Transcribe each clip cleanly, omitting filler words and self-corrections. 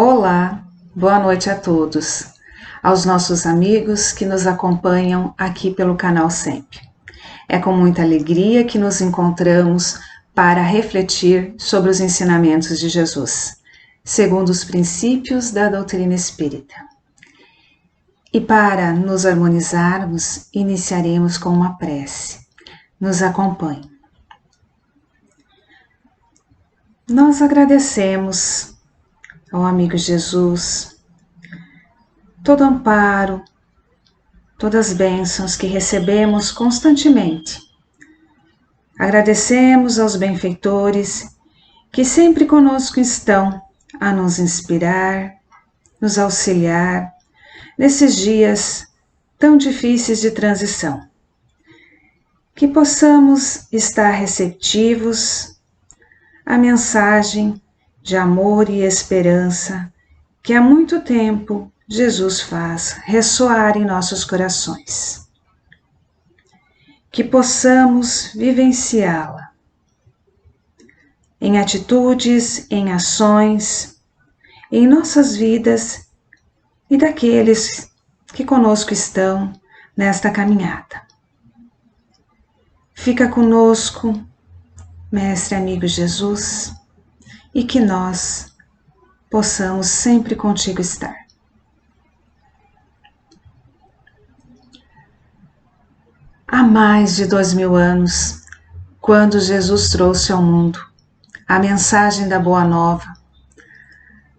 Olá, boa noite a todos, aos nossos amigos que nos acompanham aqui pelo canal SEMP. É com muita alegria que nos encontramos para refletir sobre os ensinamentos de Jesus, segundo os princípios da doutrina espírita. E para nos harmonizarmos, iniciaremos com uma prece. Nos acompanhe. Nós agradecemos ao amigo Jesus todo amparo, todas as bênçãos que recebemos constantemente. Agradecemos aos benfeitores que sempre conosco estão a nos inspirar, nos auxiliar nesses dias tão difíceis de transição. Que possamos estar receptivos à mensagem de amor e esperança que há muito tempo Jesus faz ressoar em nossos corações. Que possamos vivenciá-la em atitudes, em ações, em nossas vidas e daqueles que conosco estão nesta caminhada. Fica conosco, Mestre amigo Jesus, e que nós possamos sempre contigo estar. Há mais de 2000 anos, quando Jesus trouxe ao mundo a mensagem da Boa Nova,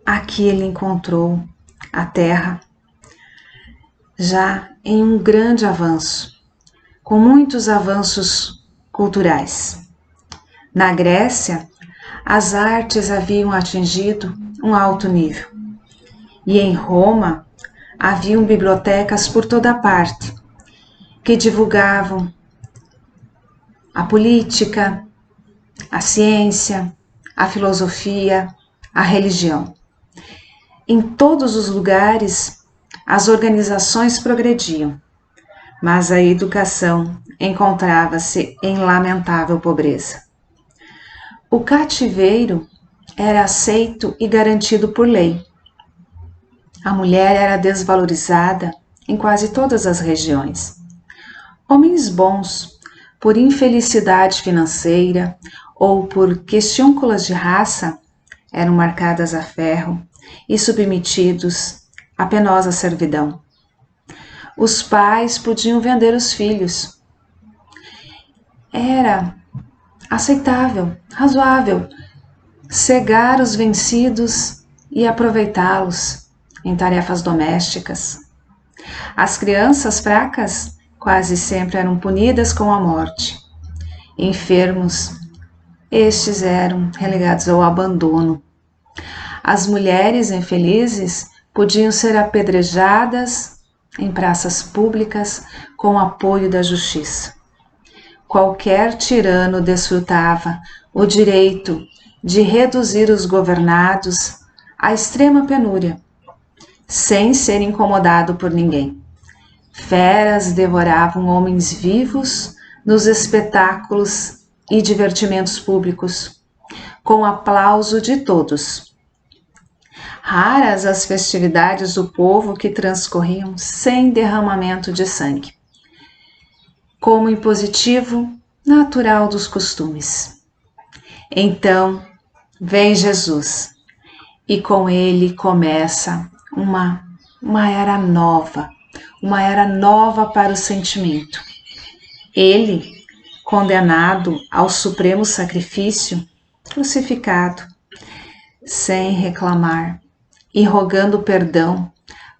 aqui ele encontrou a Terra já em um grande avanço, com muitos avanços culturais. Na Grécia, as artes haviam atingido um alto nível, e em Roma haviam bibliotecas por toda parte, que divulgavam a política, a ciência, a filosofia, a religião. Em todos os lugares, as organizações progrediam, mas a educação encontrava-se em lamentável pobreza. O cativeiro era aceito e garantido por lei. A mulher era desvalorizada em quase todas as regiões. Homens bons, por infelicidade financeira ou por questiúnculas de raça, eram marcadas a ferro e submetidos à penosa servidão. Os pais podiam vender os filhos. Era aceitável, razoável, cegar os vencidos e aproveitá-los em tarefas domésticas. As crianças fracas quase sempre eram punidas com a morte. Enfermos, estes eram relegados ao abandono. As mulheres infelizes podiam ser apedrejadas em praças públicas com apoio da justiça. Qualquer tirano desfrutava o direito de reduzir os governados à extrema penúria, sem ser incomodado por ninguém. Feras devoravam homens vivos nos espetáculos e divertimentos públicos, com aplauso de todos. Raras as festividades do povo que transcorriam sem derramamento de sangue, como impositivo natural dos costumes. Então, vem Jesus, e com ele começa uma era nova para o sentimento. Ele, condenado ao supremo sacrifício, crucificado, sem reclamar e rogando perdão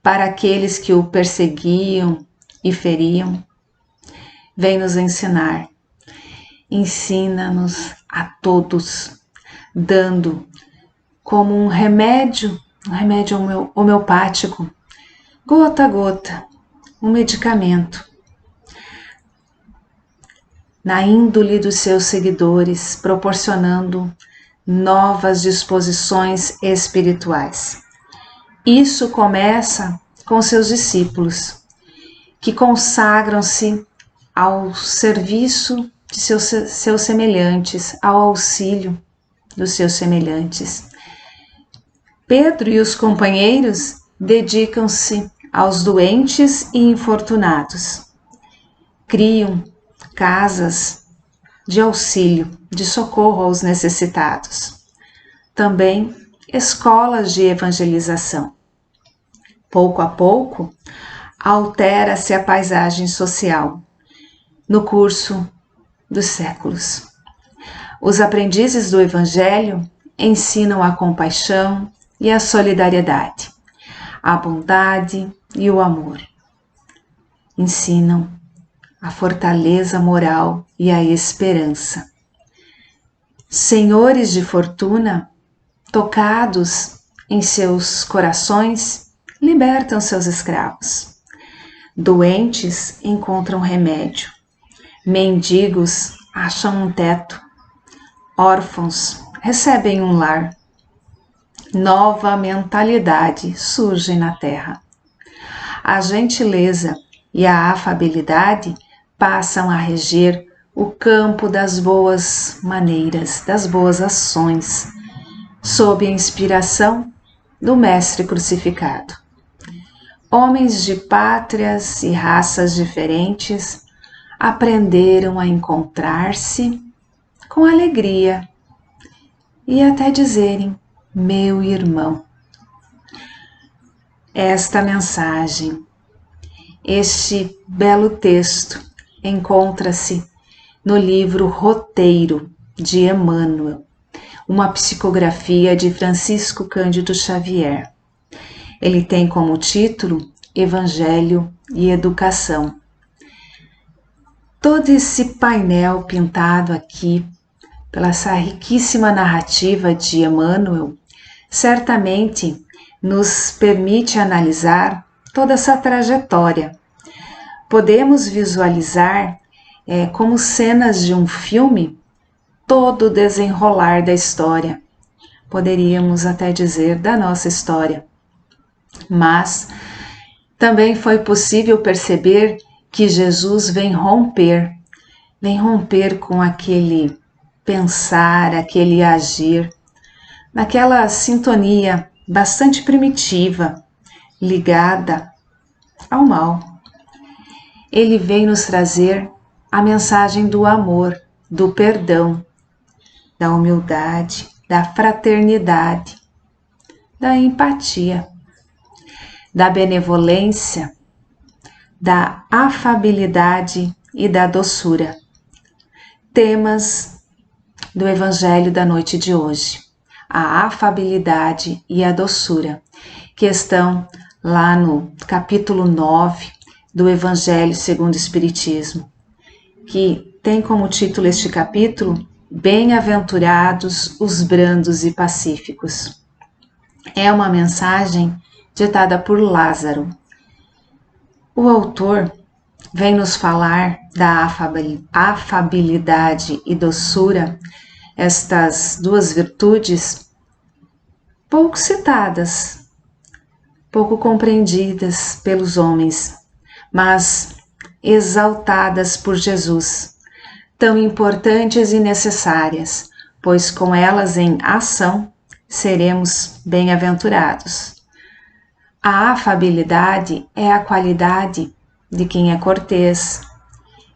para aqueles que o perseguiam e feriam, vem nos ensinar. Ensina-nos a todos, dando como um remédio homeopático, gota a gota, um medicamento, na índole dos seus seguidores, proporcionando novas disposições espirituais. Isso começa com seus discípulos, que consagram-se ao serviço de seus semelhantes, ao auxílio dos seus semelhantes, Pedro e os companheiros dedicam-se aos doentes e infortunados. Criam casas de auxílio, de socorro aos necessitados. Também escolas de evangelização. Pouco a pouco, altera-se a paisagem social no curso dos séculos. Os aprendizes do Evangelho ensinam a compaixão e a solidariedade, a bondade e o amor. Ensinam a fortaleza moral e a esperança. Senhores de fortuna, tocados em seus corações, libertam seus escravos. Doentes encontram remédio. Mendigos acham um teto. Órfãos recebem um lar. Nova mentalidade surge na terra. A gentileza e a afabilidade passam a reger o campo das boas maneiras, das boas ações, sob a inspiração do Mestre crucificado. Homens de pátrias e raças diferentes aprenderam a encontrar-se com alegria e até dizerem: meu irmão. Esta mensagem, este belo texto, encontra-se no livro Roteiro de Emmanuel, uma psicografia de Francisco Cândido Xavier. Ele tem como título Evangelho e Educação. Todo esse painel pintado aqui pela essa riquíssima narrativa de Emmanuel certamente nos permite analisar toda essa trajetória. Podemos visualizar como cenas de um filme todo o desenrolar da história. Poderíamos até dizer da nossa história. Mas também foi possível perceber que Jesus vem romper com aquele pensar, aquele agir, naquela sintonia bastante primitiva, ligada ao mal. Ele vem nos trazer a mensagem do amor, do perdão, da humildade, da fraternidade, da empatia, da benevolência, da afabilidade e da doçura. Temas do Evangelho da noite de hoje, a afabilidade e a doçura, que estão lá no capítulo 9 do Evangelho segundo o Espiritismo, que tem como título este capítulo, Bem-aventurados os brandos e pacíficos. É uma mensagem ditada por Lázaro. O autor vem nos falar da afabilidade e doçura, estas duas virtudes pouco citadas, pouco compreendidas pelos homens, mas exaltadas por Jesus, tão importantes e necessárias, pois com elas em ação seremos bem-aventurados. A afabilidade é a qualidade de quem é cortês,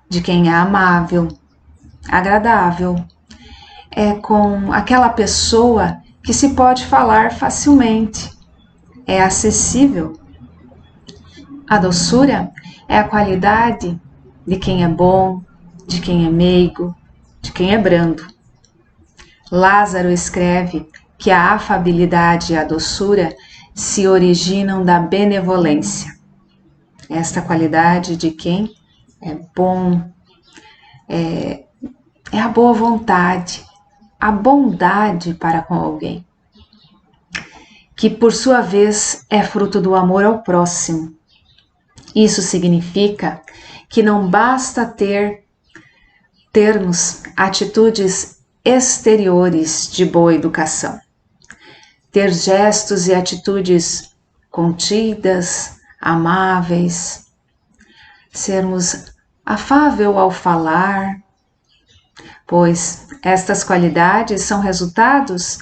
de quem é amável, agradável. É com aquela pessoa que se pode falar facilmente, é acessível. A doçura é a qualidade de quem é bom, de quem é meigo, de quem é brando. Lázaro escreve que a afabilidade e a doçura se originam da benevolência. Esta qualidade de quem é bom, é a boa vontade, a bondade para com alguém, que por sua vez é fruto do amor ao próximo. Isso significa que não basta termos atitudes exteriores de boa educação, ter gestos e atitudes contidas, amáveis, sermos afável ao falar, pois estas qualidades são resultados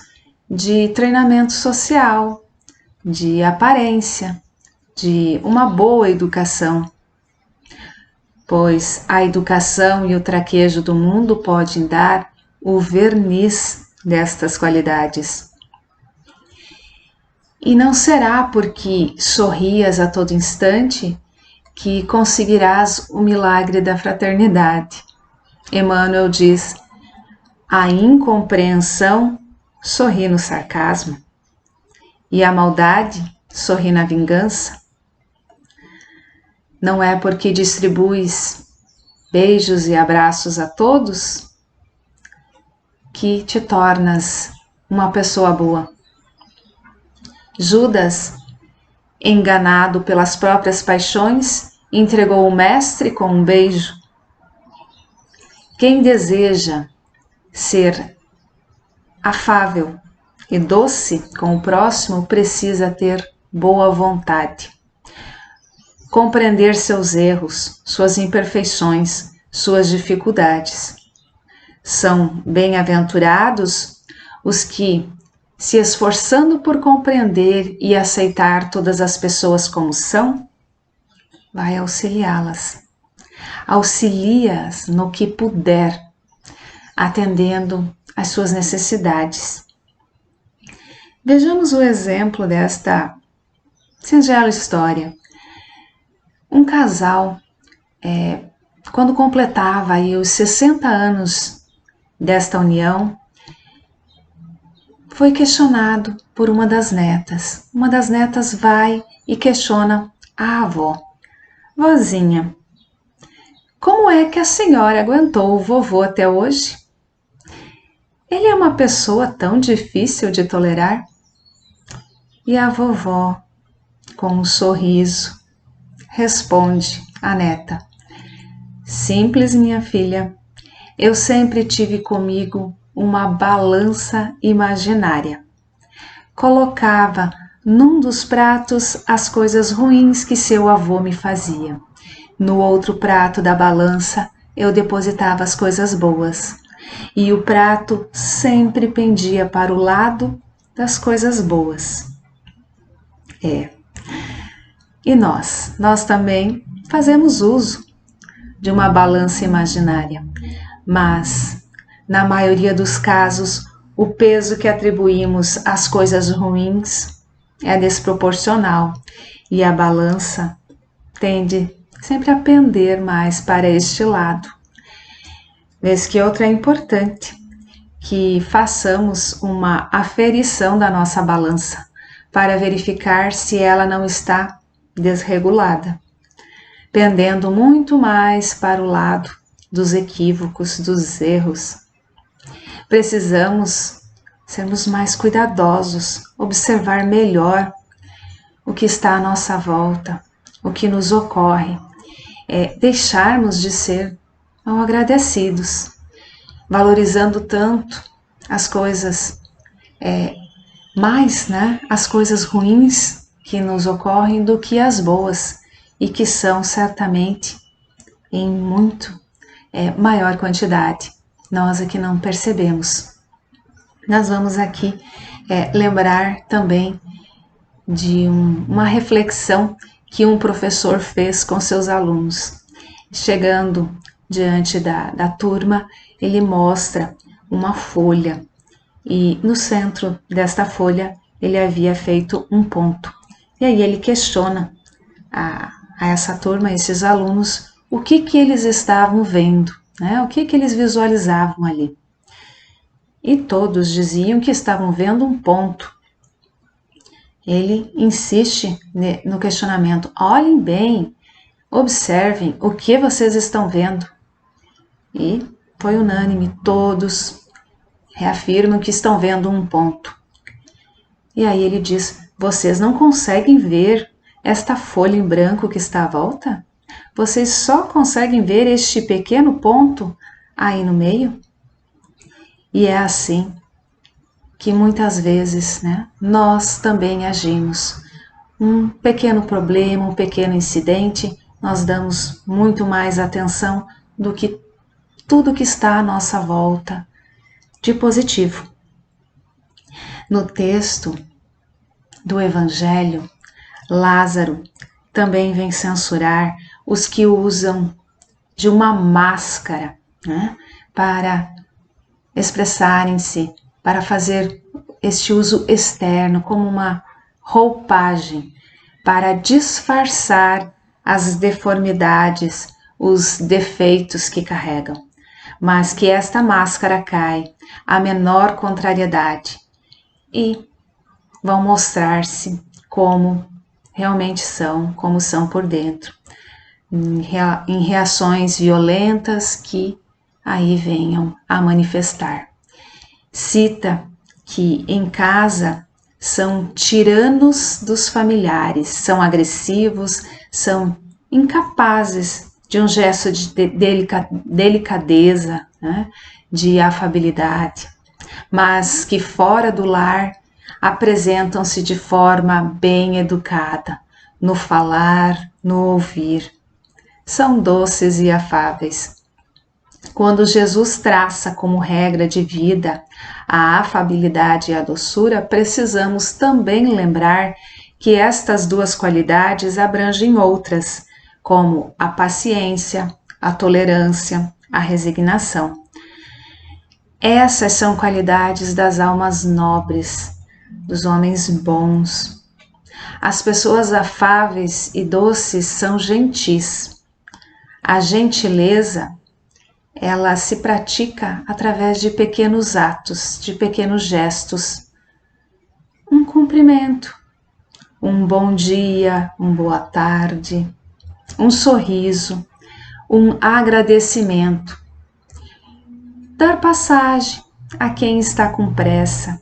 de treinamento social, de aparência, de uma boa educação, pois a educação e o traquejo do mundo podem dar o verniz destas qualidades. E não será porque sorrias a todo instante que conseguirás o milagre da fraternidade. Emmanuel diz: a incompreensão sorri no sarcasmo e a maldade sorri na vingança. Não é porque distribuis beijos e abraços a todos que te tornas uma pessoa boa. Judas, enganado pelas próprias paixões, entregou o mestre com um beijo. Quem deseja ser afável e doce com o próximo precisa ter boa vontade, compreender seus erros, suas imperfeições, suas dificuldades. São bem-aventurados os que, se esforçando por compreender e aceitar todas as pessoas como são, vai auxiliá-las. Auxilia-as no que puder, atendendo às suas necessidades. Vejamos o exemplo desta singela história. Um casal, quando completava aí os 60 anos desta união, foi questionado por uma das netas. Uma das netas vai e questiona a avó. Vozinha, como é que a senhora aguentou o vovô até hoje? Ele é uma pessoa tão difícil de tolerar? E a vovó, com um sorriso, responde à neta: simples, minha filha, eu sempre tive comigo uma balança imaginária. Colocava num dos pratos as coisas ruins que seu avô me fazia. No outro prato da balança eu depositava as coisas boas. E o prato sempre pendia para o lado das coisas boas. E nós também fazemos uso de uma balança imaginária, mas na maioria dos casos o peso que atribuímos às coisas ruins é desproporcional e a balança tende sempre a pender mais para este lado. Vez que outra é importante que façamos uma aferição da nossa balança para verificar se ela não está desregulada, pendendo muito mais para o lado dos equívocos, dos erros. Precisamos sermos mais cuidadosos, observar melhor o que está à nossa volta, o que nos ocorre, deixarmos de ser mal agradecidos, valorizando tanto as coisas mais, as coisas ruins que nos ocorrem do que as boas e que são certamente em muito maior quantidade. Nós aqui não percebemos. Nós vamos aqui lembrar também de uma reflexão que um professor fez com seus alunos. Chegando diante da turma, ele mostra uma folha e no centro desta folha ele havia feito um ponto. E aí ele questiona a essa turma, a esses alunos, o que eles estavam vendo, o que eles visualizavam ali. E todos diziam que estavam vendo um ponto. Ele insiste no questionamento: olhem bem, observem o que vocês estão vendo. E foi unânime, todos reafirmam que estão vendo um ponto. E aí ele diz: vocês não conseguem ver esta folha em branco que está à volta? Vocês só conseguem ver este pequeno ponto aí no meio? E é assim que muitas vezes, nós também agimos. Um pequeno problema, um pequeno incidente, nós damos muito mais atenção do que tudo que está à nossa volta de positivo. No texto do Evangelho, Lázaro também vem censurar os que usam de uma máscara, né, para expressarem-se, para fazer este uso externo como uma roupagem, para disfarçar as deformidades, os defeitos que carregam. Mas que esta máscara cai à menor contrariedade e vão mostrar-se como realmente são, como são por dentro, em reações violentas que aí venham a manifestar. Cita que em casa são tiranos dos familiares, são agressivos, são incapazes de um gesto de delicadeza, né, de afabilidade, mas que fora do lar apresentam-se de forma bem educada, no falar, no ouvir. São doces e afáveis. Quando Jesus traça como regra de vida a afabilidade e a doçura, precisamos também lembrar que estas duas qualidades abrangem outras, como a paciência, a tolerância, a resignação. Essas são qualidades das almas nobres, dos homens bons. As pessoas afáveis e doces são gentis. A gentileza, ela se pratica através de pequenos atos, de pequenos gestos. Um cumprimento, um bom dia, uma boa tarde, um sorriso, um agradecimento. Dar passagem a quem está com pressa.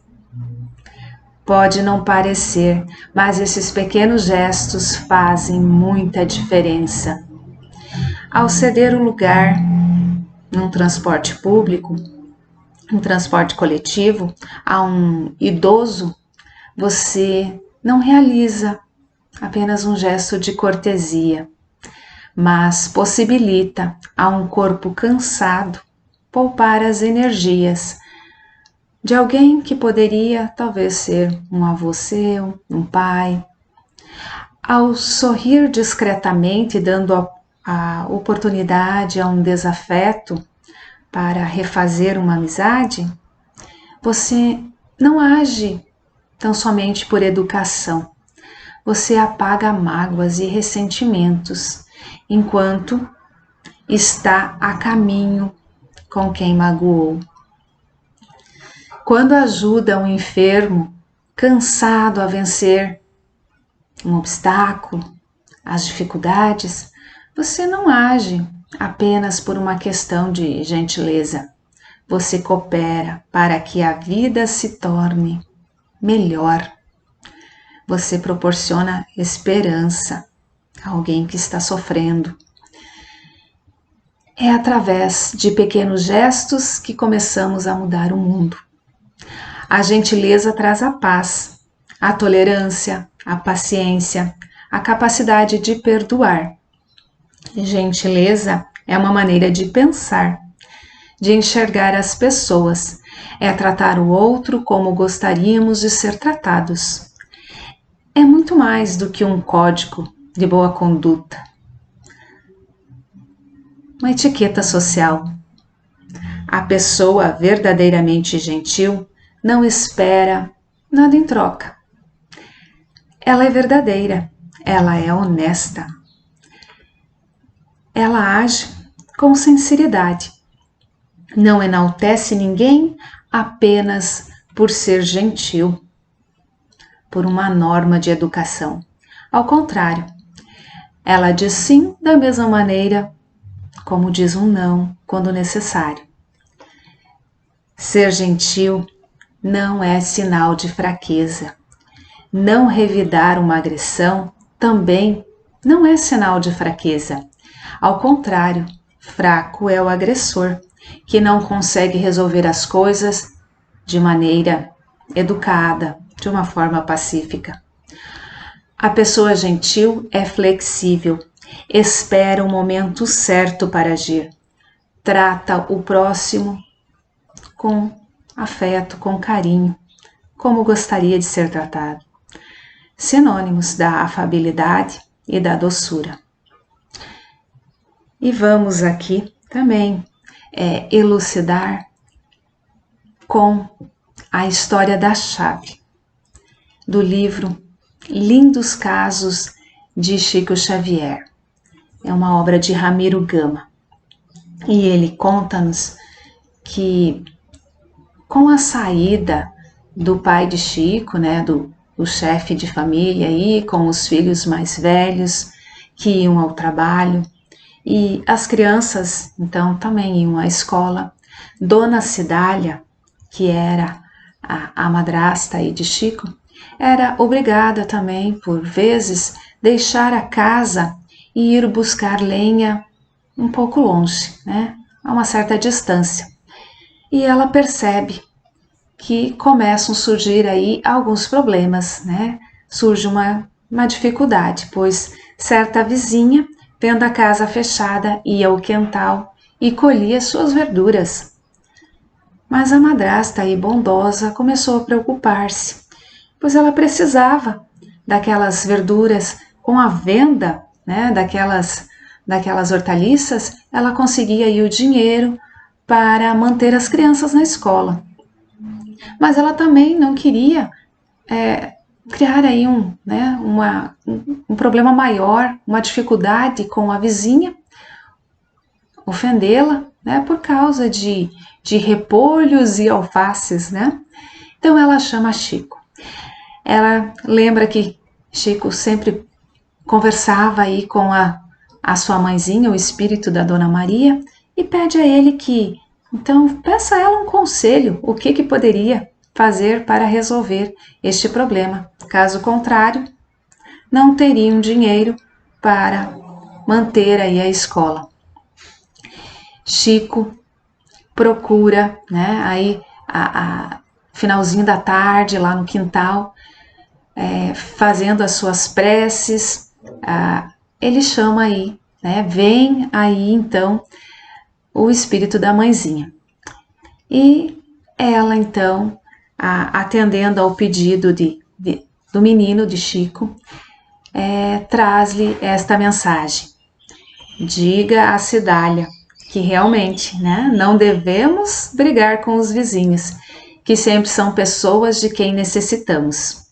Pode não parecer, mas esses pequenos gestos fazem muita diferença. Ao ceder o lugar num transporte público, um transporte coletivo, a um idoso, você não realiza apenas um gesto de cortesia, mas possibilita a um corpo cansado poupar as energias de alguém que poderia talvez ser um avô seu, um pai. Ao sorrir discretamente, dando a oportunidade a um desafeto para refazer uma amizade, você não age tão somente por educação. Você apaga mágoas e ressentimentos, enquanto está a caminho com quem magoou. Quando ajuda um enfermo, cansado a vencer um obstáculo, as dificuldades, você não age apenas por uma questão de gentileza. Você coopera para que a vida se torne melhor. Você proporciona esperança a alguém que está sofrendo. É através de pequenos gestos que começamos a mudar o mundo. A gentileza traz a paz, a tolerância, a paciência, a capacidade de perdoar. Gentileza é uma maneira de pensar, de enxergar as pessoas, é tratar o outro como gostaríamos de ser tratados. É muito mais do que um código de boa conduta, uma etiqueta social. A pessoa verdadeiramente gentil não espera nada em troca. Ela é verdadeira, ela é honesta. Ela age com sinceridade. Não enaltece ninguém apenas por ser gentil, por uma norma de educação. Ao contrário, ela diz sim da mesma maneira como diz um não quando necessário. Ser gentil não é sinal de fraqueza. Não revidar uma agressão também não é sinal de fraqueza. Ao contrário, fraco é o agressor, que não consegue resolver as coisas de maneira educada, de uma forma pacífica. A pessoa gentil é flexível, espera o momento certo para agir, trata o próximo com afeto, com carinho, como gostaria de ser tratado. sinônimos da afabilidade e da doçura. E vamos aqui também elucidar com a história da chave, do livro Lindos Casos de Chico Xavier. É uma obra de Ramiro Gama. E ele conta-nos que com a saída do pai de Chico, né, do chefe de família aí, com os filhos mais velhos que iam ao trabalho, e as crianças então também iam à escola, Dona Cidália, que era a madrasta aí de Chico, era obrigada também, por vezes, deixar a casa e ir buscar lenha um pouco longe, né, a uma certa distância. E ela percebe que começam a surgir aí alguns problemas, né? Surge uma dificuldade, pois certa vizinha, vendo a casa fechada, ia ao quintal e colhia suas verduras. Mas a madrasta aí bondosa começou a preocupar-se, pois ela precisava daquelas verduras. Com a venda, né, daquelas hortaliças, ela conseguia aí o dinheiro para manter as crianças na escola. Mas ela também não queria criar aí um problema maior, uma dificuldade com a vizinha, ofendê-la, né, por causa de repolhos e alfaces, né? Então ela chama Chico. Ela lembra que Chico sempre conversava aí com a sua mãezinha, o espírito da Dona Maria, e pede a ele que, então, peça a ela um conselho, o que poderia fazer para resolver este problema. Caso contrário, não teriam dinheiro para manter aí a escola. Chico procura, né, aí finalzinho da tarde, lá no quintal, fazendo as suas preces, ele chama aí, né, vem aí então o espírito da mãezinha. E ela então, atendendo ao pedido do menino, de Chico, traz-lhe esta mensagem: diga a Cidália que realmente, né, não devemos brigar com os vizinhos, que sempre são pessoas de quem necessitamos.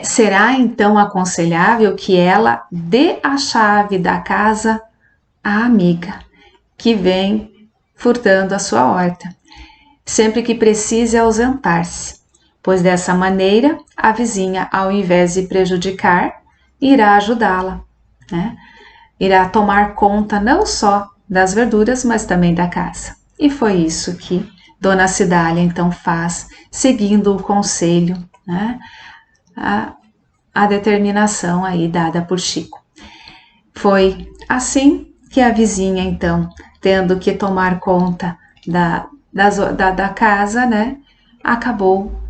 Será então aconselhável que ela dê a chave da casa à amiga que vem furtando a sua horta, sempre que precise ausentar-se, pois dessa maneira a vizinha, ao invés de prejudicar, irá ajudá-la, né? Irá tomar conta não só das verduras, mas também da casa. E foi isso que Dona Cidália então faz, seguindo o conselho, né? A determinação aí dada por Chico. Foi assim que a vizinha então, tendo que tomar conta da casa, né, acabou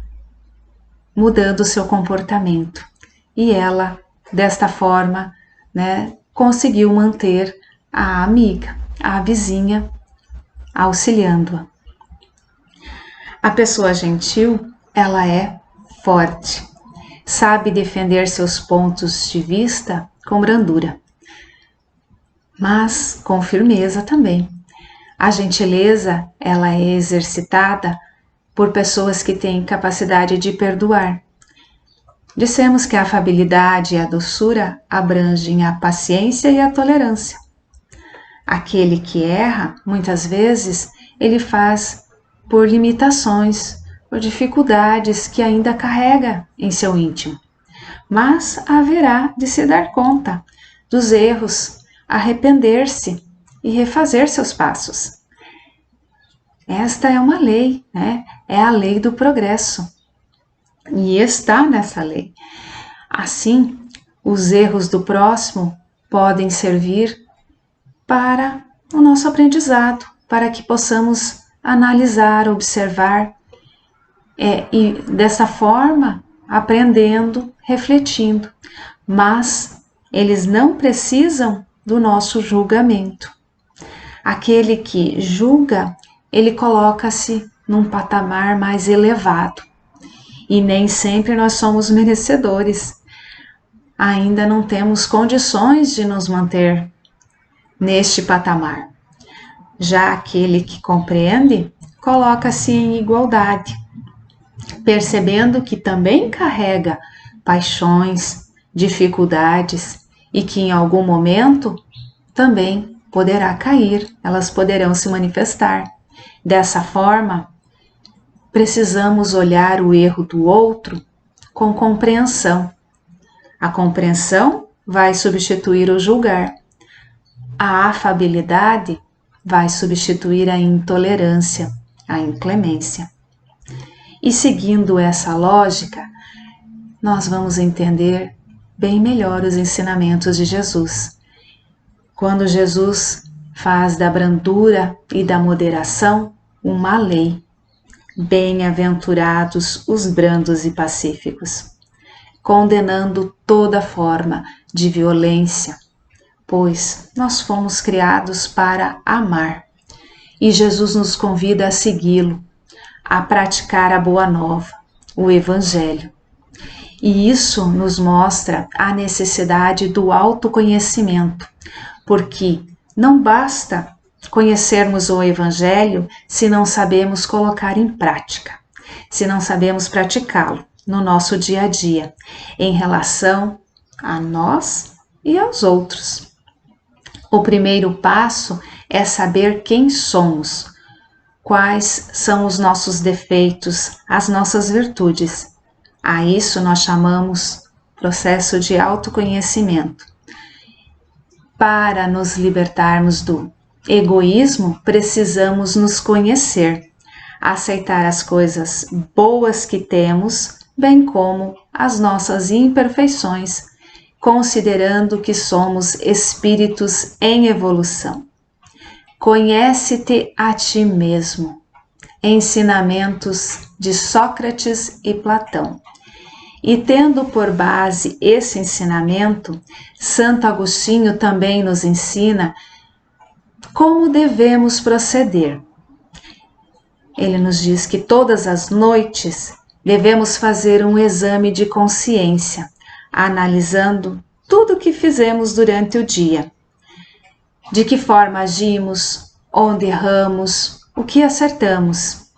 mudando o seu comportamento. E ela, desta forma, né, conseguiu manter a amiga, a vizinha, auxiliando-a. A pessoa gentil, ela é forte, sabe defender seus pontos de vista com brandura, mas com firmeza também. A gentileza, ela é exercitada por pessoas que têm capacidade de perdoar. Dissemos que a afabilidade e a doçura abrangem a paciência e a tolerância. Aquele que erra, muitas vezes, ele faz por limitações, por dificuldades que ainda carrega em seu íntimo. Mas haverá de se dar conta dos erros, arrepender-se e refazer seus passos. Esta é uma lei, né? É a lei do progresso. E está nessa lei. Assim, os erros do próximo podem servir para o nosso aprendizado, para que possamos analisar, observar, e dessa forma, aprendendo, refletindo. Mas eles não precisam do nosso julgamento. Aquele que julga, ele coloca-se num patamar mais elevado. e nem sempre nós somos merecedores. Ainda não temos condições de nos manter neste patamar. Já aquele que compreende, coloca-se em igualdade, percebendo que também carrega paixões, dificuldades e que em algum momento também poderá cair, elas poderão se manifestar. Dessa forma, precisamos olhar o erro do outro com compreensão. A compreensão vai substituir o julgar. A afabilidade vai substituir a intolerância, a inclemência. E seguindo essa lógica, nós vamos entender bem melhor os ensinamentos de Jesus. Quando Jesus faz da brandura e da moderação uma lei. Bem-aventurados os brandos e pacíficos, condenando toda forma de violência, pois nós fomos criados para amar. E Jesus nos convida a segui-lo, a praticar a boa nova, o Evangelho. E isso nos mostra a necessidade do autoconhecimento, porque não basta conhecermos o Evangelho se não sabemos colocar em prática, se não sabemos praticá-lo no nosso dia a dia, em relação a nós e aos outros. O primeiro passo é saber quem somos, quais são os nossos defeitos, as nossas virtudes. A isso nós chamamos processo de autoconhecimento. Para nos libertarmos do egoísmo, precisamos nos conhecer, aceitar as coisas boas que temos, bem como as nossas imperfeições, considerando que somos espíritos em evolução. Conhece-te a ti mesmo. Ensinamentos de Sócrates e Platão. E tendo por base esse ensinamento, Santo Agostinho também nos ensina como devemos proceder. Ele nos diz que todas as noites devemos fazer um exame de consciência, analisando tudo o que fizemos durante o dia. De que forma agimos, onde erramos, o que acertamos.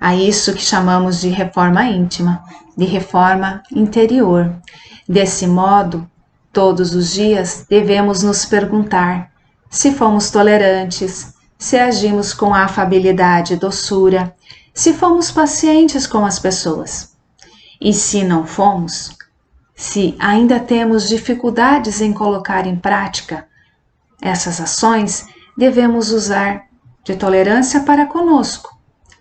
A isso que chamamos de reforma íntima, de reforma interior. Desse modo, todos os dias devemos nos perguntar se fomos tolerantes, se agimos com afabilidade e doçura, se fomos pacientes com as pessoas. E se não fomos, se ainda temos dificuldades em colocar em prática essas ações, devemos usar de tolerância para conosco,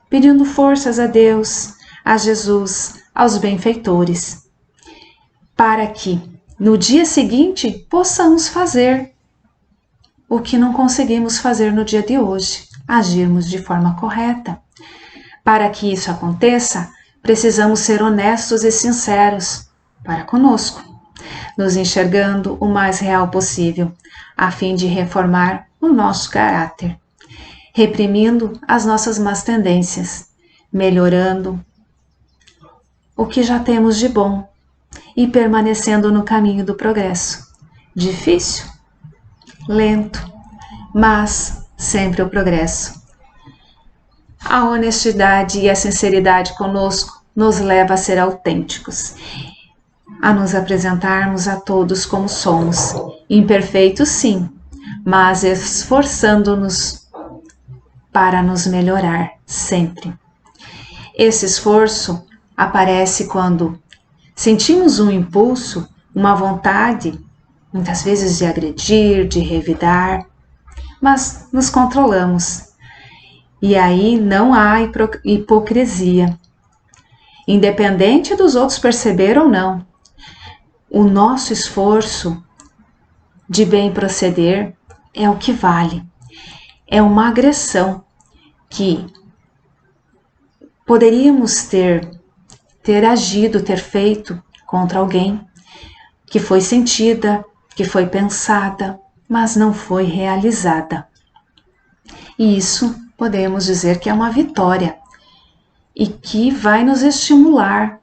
pedindo forças a Deus, a Jesus, aos benfeitores, para que no dia seguinte possamos fazer o que não conseguimos fazer no dia de hoje, agirmos de forma correta. Para que isso aconteça, precisamos ser honestos e sinceros para conosco, nos enxergando o mais real possível, a fim de reformar o nosso caráter, reprimindo as nossas más tendências, melhorando o que já temos de bom e permanecendo no caminho do progresso. Difícil? Lento, mas sempre o progresso. A honestidade e a sinceridade conosco nos leva a ser autênticos, a nos apresentarmos a todos como somos, imperfeitos sim, mas esforçando-nos para nos melhorar sempre. Esse esforço aparece quando sentimos um impulso, uma vontade, muitas vezes de agredir, de revidar, mas nos controlamos. E aí não há hipocrisia. Independente dos outros perceber ou não, o nosso esforço de bem proceder é o que vale. É uma agressão que poderíamos ter agido, ter feito contra alguém, que foi sentida, que foi pensada, mas não foi realizada. E isso podemos dizer que é uma vitória. e que vai nos estimular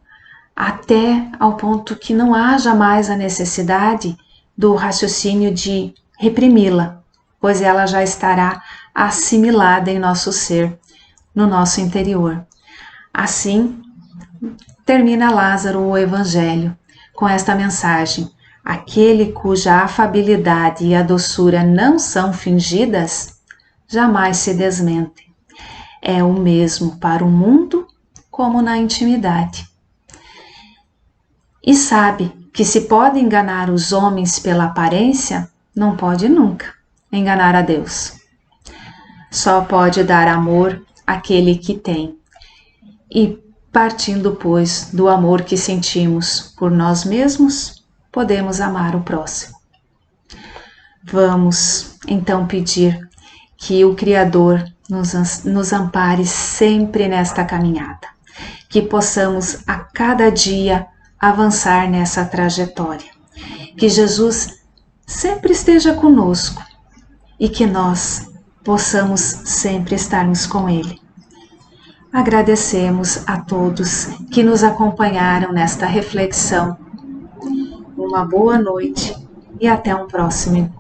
até ao ponto que não haja mais a necessidade do raciocínio de reprimi-la, pois ela já estará assimilada em nosso ser, no nosso interior. Assim, termina Lázaro o Evangelho com esta mensagem: aquele cuja afabilidade e a doçura não são fingidas, jamais se desmentem. É o mesmo para o mundo como na intimidade. E sabe que se pode enganar os homens pela aparência, não pode nunca enganar a Deus. Só pode dar amor àquele que tem. E partindo, pois, do amor que sentimos por nós mesmos, podemos amar o próximo. Vamos, então, pedir que o Criador nos ampare sempre nesta caminhada, que possamos a cada dia avançar nessa trajetória, que Jesus sempre esteja conosco e que nós possamos sempre estarmos com Ele. Agradecemos a todos que nos acompanharam nesta reflexão. Uma boa noite e até um próximo encontro.